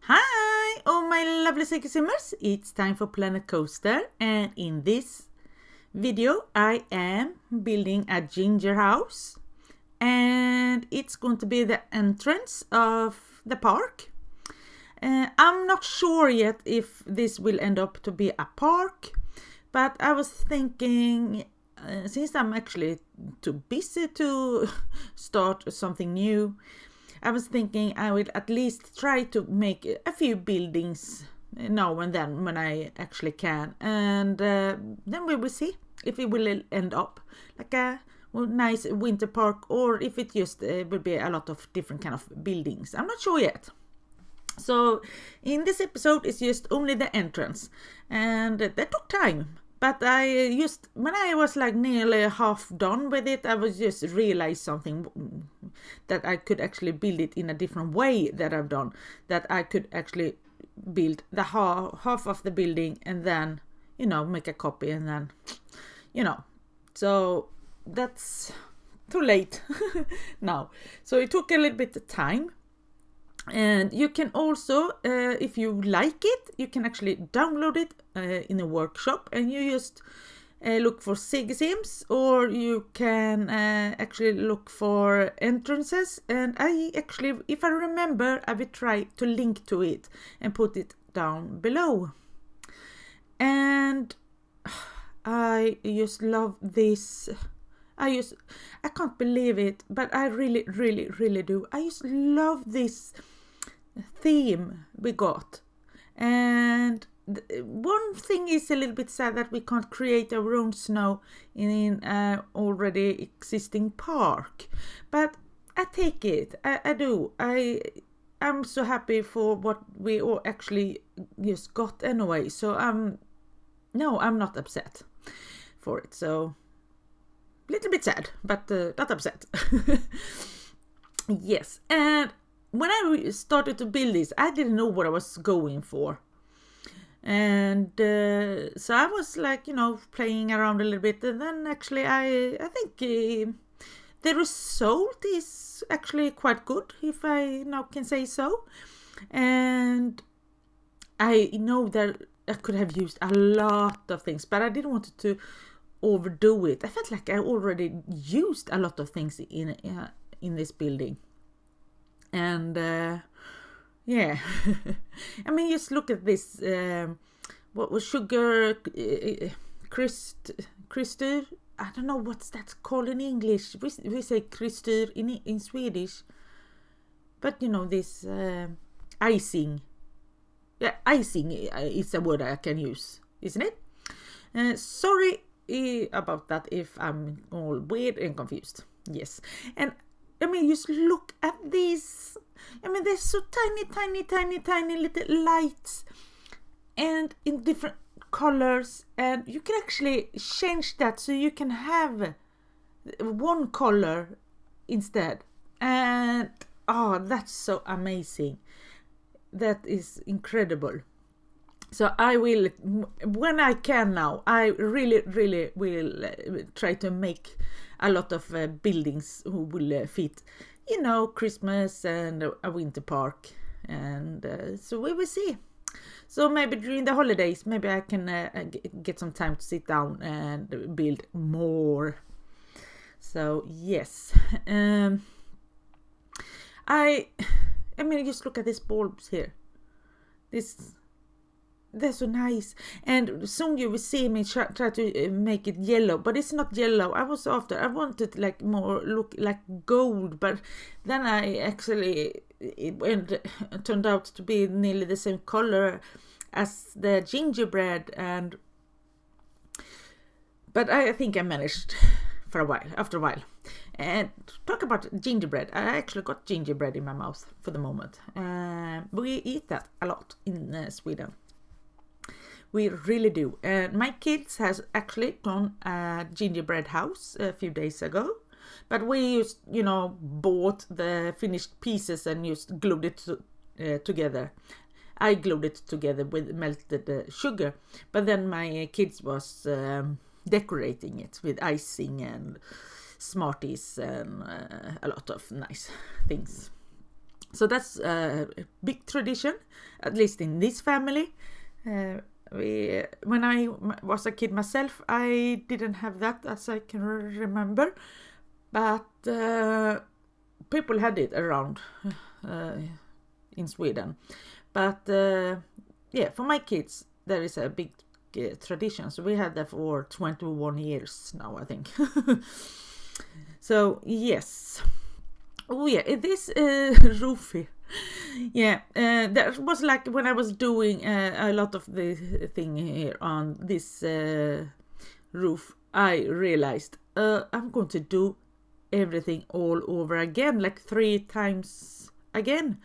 Hi, all my lovely SegerSimmers. It's time for Planet Coaster, and in this video I am building a ginger house, and it's going to be the entrance of the park. I'm not sure yet if this will end up to be a park, but I was thinking, since I'm actually too busy to start something new, I was thinking I will at least try to make a few buildings now and then when I actually can, and then we will see if it will end up like a nice winter park or if it just will be a lot of different kind of buildings. I'm not sure yet. So in this episode it's just only the entrance, and that took time. But when I was like nearly half done with it, I was just realized something, that I could actually build it in a different way that I've done. That I could actually build the half of the building and then, make a copy and then, So that's too late now. So it took a little bit of time. And you can also, if you like it, you can actually download it in a workshop, and you just look for SegerSims, or you can actually look for entrances. And I actually, if I remember, I will try to link to it and put it down below. And I just love this. I can't believe it, but I really, really, really do. I just love this theme we got. And one thing is a little bit sad that we can't create our own snow in an already existing park. But I take it. I do. I'm so happy for what we all actually just got anyway. So no, I'm not upset for it. So little bit sad, but not upset. Yes, and when I started to build this, I didn't know what I was going for. And so I was like, playing around a little bit. And then actually I think the result is actually quite good, if I now can say so. And I know that I could have used a lot of things, but I didn't want to overdo it. I felt like I already used a lot of things in this building. And yeah, I mean, just look at this. What was sugar crystal? I don't know what's that called in English. We say crystal in Swedish, but this icing. Yeah, icing is a word I can use, isn't it? Sorry about that if I'm all weird and confused. Yes. And I mean, just look at these. I mean, they're so tiny little lights, and in different colors, and you can actually change that so you can have one color instead. And that's so amazing. That is incredible. So I will, when I can now, I really, really will try to make a lot of buildings who will fit, Christmas and a winter park. And so we will see. So maybe during the holidays, maybe I can get some time to sit down and build more. So yes. I mean, just look at these bulbs here. They're so nice, and soon you will see me try to make it yellow, but it's not yellow. I wanted like more look like gold, but then it turned out to be nearly the same color as the GingerBread, but I think I managed after a while. And talk about GingerBread, I actually got GingerBread in my mouth for the moment. We eat that a lot in Sweden. We really do. And my kids has actually done a gingerbread house a few days ago. But we just, bought the finished pieces and just glued it together. I glued it together with melted sugar. But then my kids was decorating it with icing and Smarties and a lot of nice things. So that's a big tradition, at least in this family. When I was a kid myself, I didn't have that, as I can remember, but people had it around in Sweden. But yeah, for my kids, there is a big tradition. So we had that for 21 years now, I think. So yes. Oh yeah, this roof here. Yeah, that was like when I was doing a lot of the thing here on this roof, I realized I'm going to do everything all over again, like 3 times again.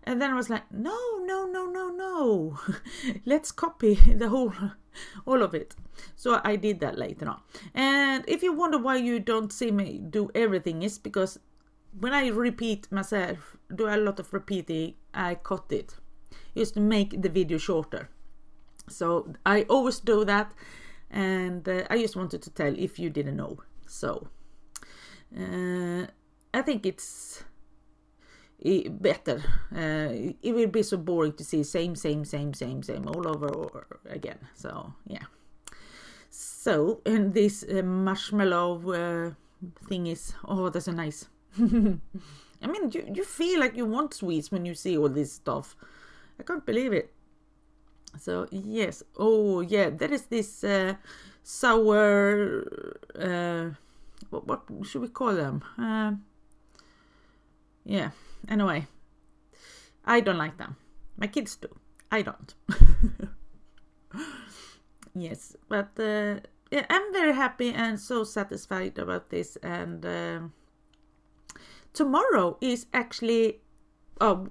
And then I was like, no. Let's copy the all of it. So I did that later on. And if you wonder why you don't see me do everything, it's because when I repeat myself, do a lot of repeating, I cut it just to make the video shorter. So I always do that, and I just wanted to tell if you didn't know. So I think it's better. It will be so boring to see same all over again. So yeah. So, and this marshmallow thing is, oh, that's so nice. I mean, you feel like you want sweets when you see all this stuff. I can't believe it. So yes. Oh yeah, there is this sour what should we call them? Yeah, anyway, I don't like them. My kids do. I don't. Yes, but yeah, I'm very happy and so satisfied about this. And tomorrow is actually, I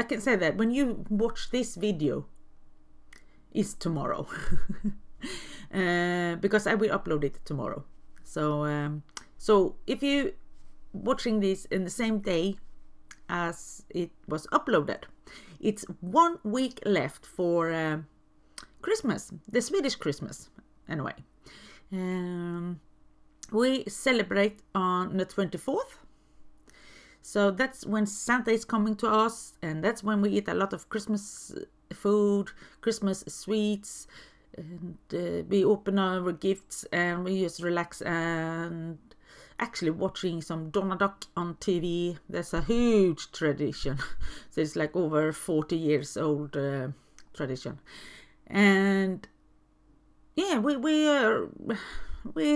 can say that when you watch this video, is tomorrow. Because I will upload it tomorrow. So if you watching this in the same day as it was uploaded, it's 1 week left for Christmas, the Swedish Christmas. Anyway, we celebrate on the 24th. So that's when Santa is coming to us, and that's when we eat a lot of Christmas food, Christmas sweets, and we open our gifts and we just relax and actually watching some Donald Duck on TV. That's a huge tradition. So it's like over 40 years old tradition. And yeah, we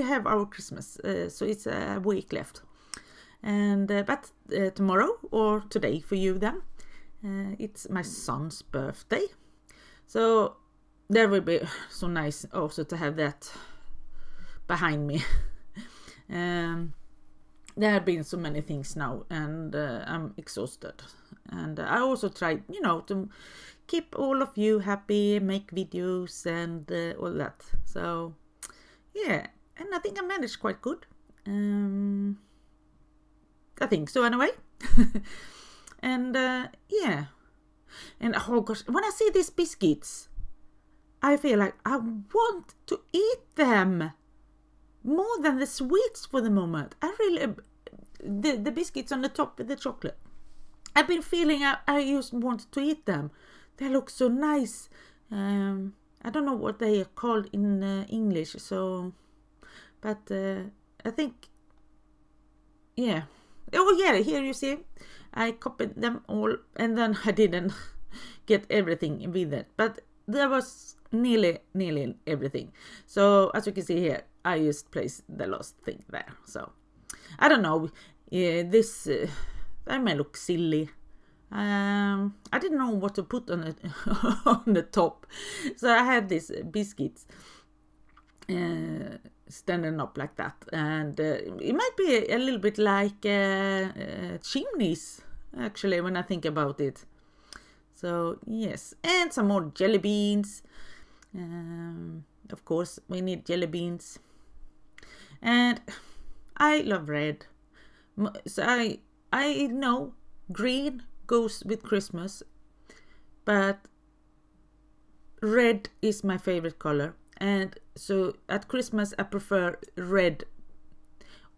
have our Christmas, so it's a week left. And but tomorrow, or today for you then, it's my son's birthday. So there will be so nice also to have that behind me. There have been so many things now, and I'm exhausted. And I also tried, to keep all of you happy, make videos and all that. So yeah, and I think I managed quite good. I think so anyway. And yeah. And oh gosh, when I see these biscuits, I feel like I want to eat them more than the sweets for the moment. I really, the biscuits on the top with the chocolate, I've been feeling I just want to eat them. They look so nice. I don't know what they are called in English. So, but I think, yeah. Oh yeah, here you see, I copied them all, and then I didn't get everything with it, but there was nearly everything. So as you can see here, I just placed the last thing there. So I don't know, this I may look silly. I didn't know what to put on it on the top, so I had these biscuits standing up like that, and it might be a little bit like chimneys actually when I think about it. So yes, and some more jelly beans. Of course we need jelly beans, and I love red. So I know green goes with Christmas, but red is my favorite color. And so at Christmas I prefer red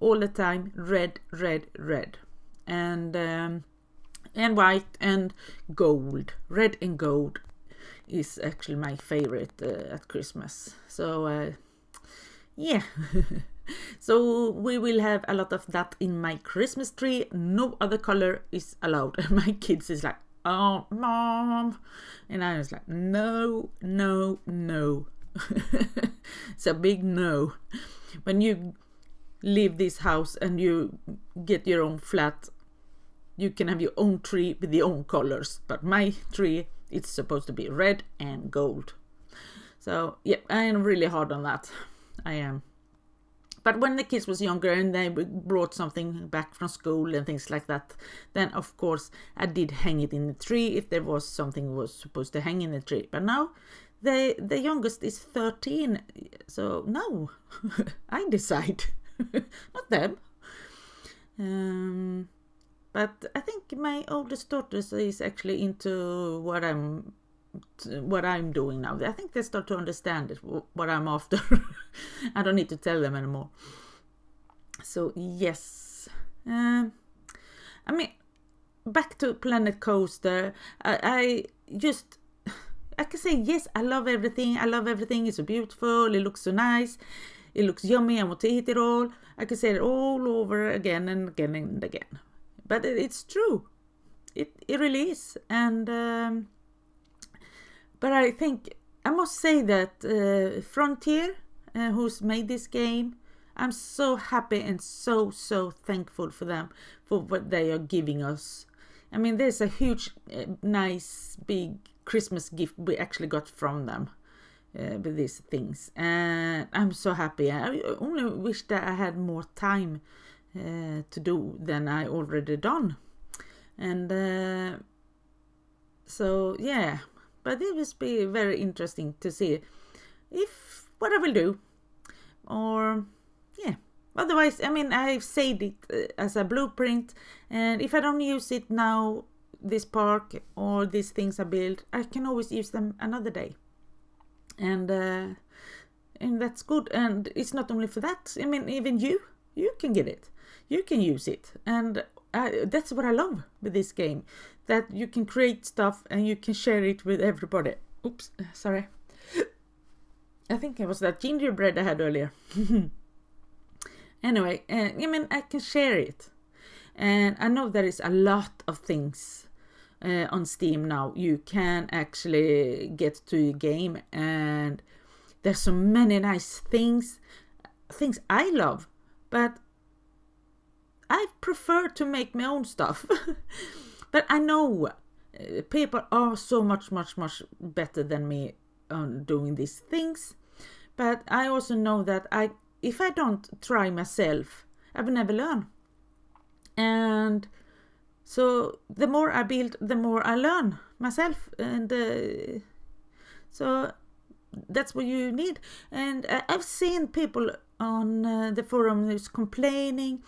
all the time red, red, red, and white and gold. Red and gold is actually my favorite at Christmas. So yeah. So we will have a lot of that in my Christmas tree. No other color is allowed. And my kids is like, oh, Mom. And I was like, no, no, no. It's a big no. When you leave this house and you get your own flat, you can have your own tree with your own colors. But my tree, it's supposed to be red and gold. So yeah, I am really hard on that. I am. But when the kids was younger and they brought something back from school and things like that, then of course I did hang it in the tree if there was something was supposed to hang in the tree. But now the youngest is 13, so no, I decide, not them. But I think my oldest daughter is actually into what I'm doing now. I think they start to understand it, what I'm after. I don't need to tell them anymore. So yes, I mean, back to Planet Coaster. I can say yes, I love everything. It's so beautiful. It looks so nice. It looks yummy. I want to eat it all. I can say it all over again and again and again. But it's true. It really is. And but I think I must say that Frontier, who's made this game, I'm so happy and so thankful for them, for what they are giving us. I mean, there's a huge, nice, big Christmas gift we actually got from them with these things. And I'm so happy. I only wish that I had more time to do than I already done. And so, yeah. But it will be very interesting to see if what I will do. Or, yeah. Otherwise, I mean, I've saved it as a blueprint. And if I don't use it now, this park or these things I build, I can always use them another day. And that's good. And it's not only for that. I mean, even you can get it. You can use it. And that's what I love with this game, that you can create stuff and you can share it with everybody. Oops, sorry. I think it was that gingerbread I had earlier. Anyway, I mean, I can share it. And I know there is a lot of things on Steam now. You can actually get to your game, and there's so many nice things I love, but I prefer to make my own stuff. But I know people are so much better than me on doing these things. But I also know that if I don't try myself, I will never learn. And so the more I build, the more I learn myself. And so that's what you need. And I've seen people on the forum who's complaining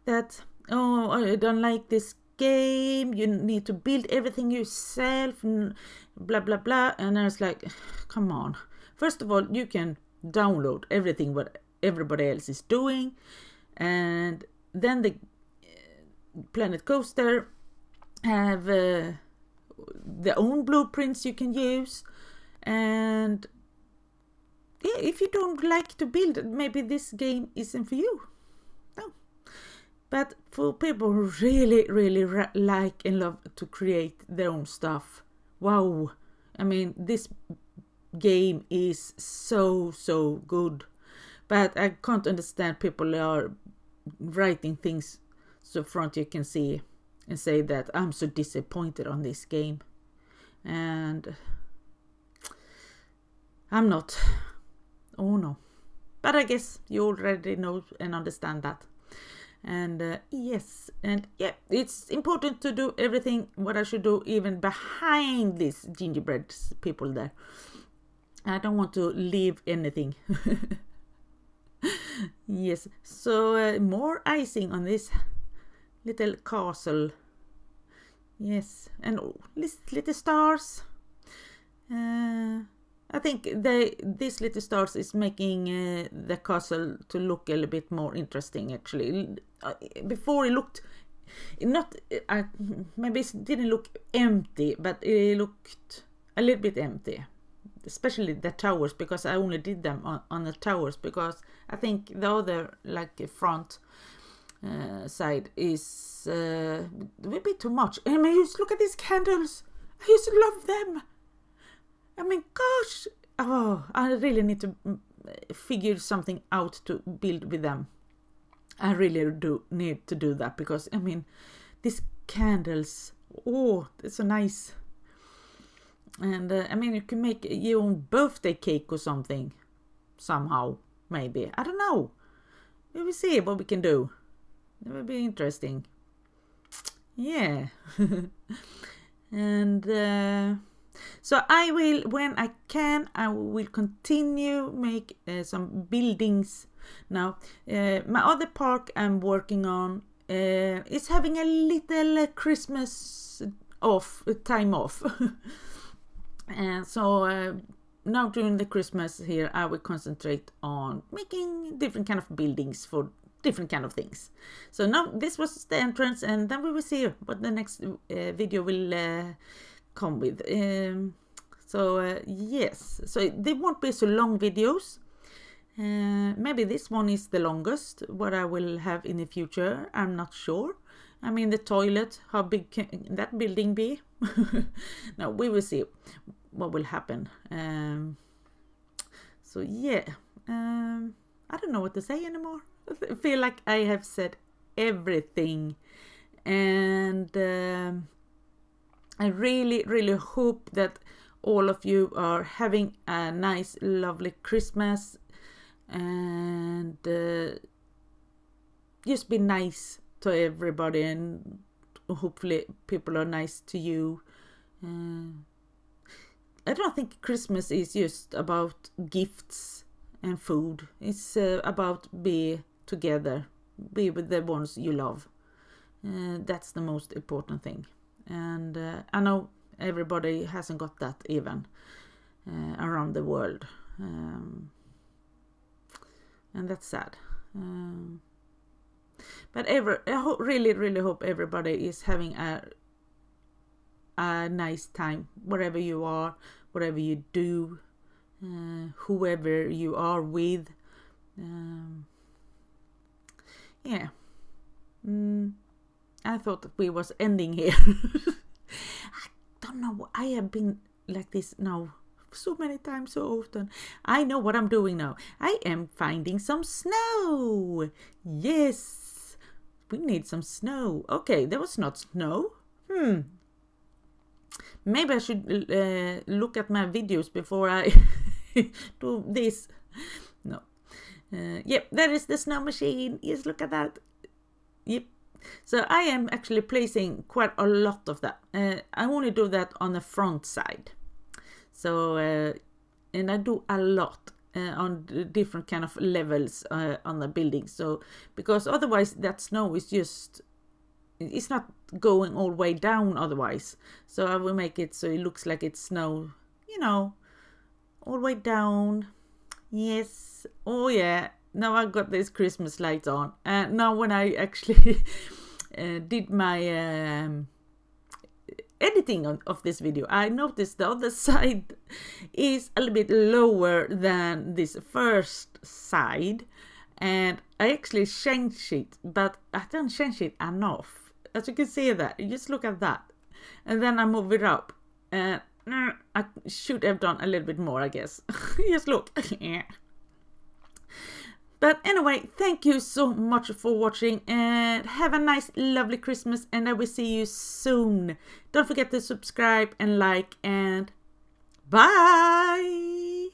that, oh, I don't like this game, you need to build everything yourself, and blah blah blah. And I was like, come on. First of all, you can download everything what everybody else is doing, and then the Planet Coaster have their own blueprints you can use. And yeah, if you don't like to build, maybe this game isn't for you. No. But for people who really like and love to create their own stuff, wow. I mean, this game is so good. But I can't understand people are writing things so Frontier can see and say that I'm so disappointed on this game. And I'm not. Oh no. But I guess you already know and understand that. And yes, and yeah, it's important to do everything what I should do, even behind this gingerbread people there. I don't want to leave anything. Yes, so more icing on this little castle. Yes, and little stars. I think this little stars is making the castle to look a little bit more interesting actually. Before it looked not maybe it didn't look empty, but it looked a little bit empty, especially the towers, because I only did them on the towers, because I think the other like front side is a bit too much. I mean, just look at these candles. I used to love them. I mean, gosh, oh, I really need to figure something out to build with them. I really do need to do that, because I mean, these candles, oh, they're so nice. And I mean, you can make your own birthday cake or something somehow, maybe. I don't know. We will see what we can do. It will be interesting. Yeah. And so I will, when I can, I will continue make some buildings. Now, my other park I'm working on is having a little Christmas time off. And so now during the Christmas here, I will concentrate on making different kind of buildings for different kind of things. So now this was the entrance, and then we will see what the next video will come with. Yes, so they won't be so long videos. Maybe this one is the longest, what I will have in the future. I'm not sure. I mean, the toilet, how big can that building be? No, we will see what will happen. So yeah, I don't know what to say anymore. I feel like I have said everything, and I really, really hope that all of you are having a nice, lovely Christmas, and just be nice to everybody, and hopefully people are nice to you. I don't think Christmas is just about gifts and food. It's about be together, be with the ones you love. That's the most important thing. And I know everybody hasn't got that even around the world. And that's sad. But I really, really hope everybody is having a nice time, wherever you are, whatever you do, whoever you are with. Yeah. I thought that we was ending here. I don't know. I have been like this now so many times, so often. I know what I'm doing now. I am finding some snow. Yes. We need some snow. Okay, there was not snow. Maybe I should look at my videos before I do this. No. Yep, there is the snow machine. Yes, look at that. Yep. So I am actually placing quite a lot of that. I only do that on the front side. So, and I do a lot on different kind of levels on the building. So, because otherwise that snow is just, it's not going all the way down otherwise. So I will make it so it looks like it's snow, you know, all the way down. Yes. Oh yeah. Now I got these Christmas lights on. And now when I actually did my editing of this video, I noticed the other side is a little bit lower than this first side. And I actually changed it, but I don't change it enough. As you can see that, you just look at that. And then I move it up. And I should have done a little bit more, I guess. Just look. But anyway, thank you so much for watching, and have a nice, lovely Christmas, and I will see you soon. Don't forget to subscribe and like, and bye!